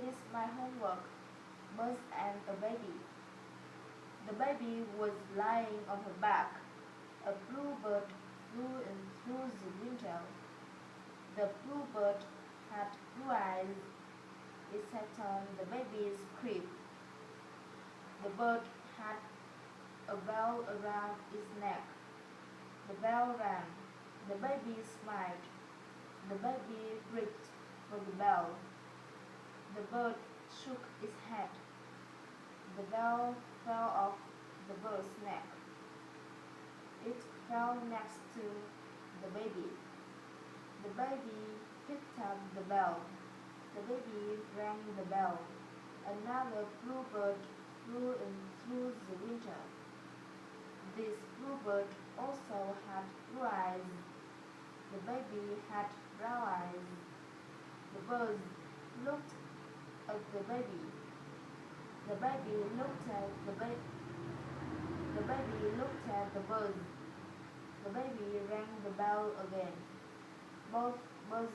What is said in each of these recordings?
missed my homework. Buzz and the baby. The baby was lying on her back. A bluebird flew in through the window. The bluebird had blue eyes. It sat on the baby's crib. The bird had a bell around its neck. The bell rang. The baby smiled. The baby reached for the bell. The bird shook its head. The bell fell off the bird's neck. It fell next to the baby. The baby picked up the bell. The baby rang the bell. Another bluebird flew in through the window. This bluebird also had blue eyes. The baby had brown eyes. The bird looked at the baby. The baby looked at the baby. The baby looked at the bird. The baby rang the bell again. Both birds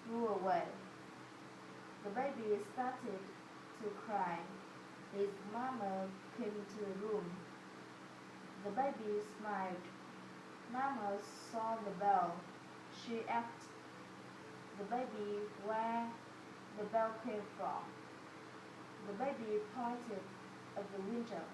flew away. The baby started to cry. His mama came into the room. The baby smiled. Mama saw the bell. She asked the baby where the bell came from. The baby pointed at the window.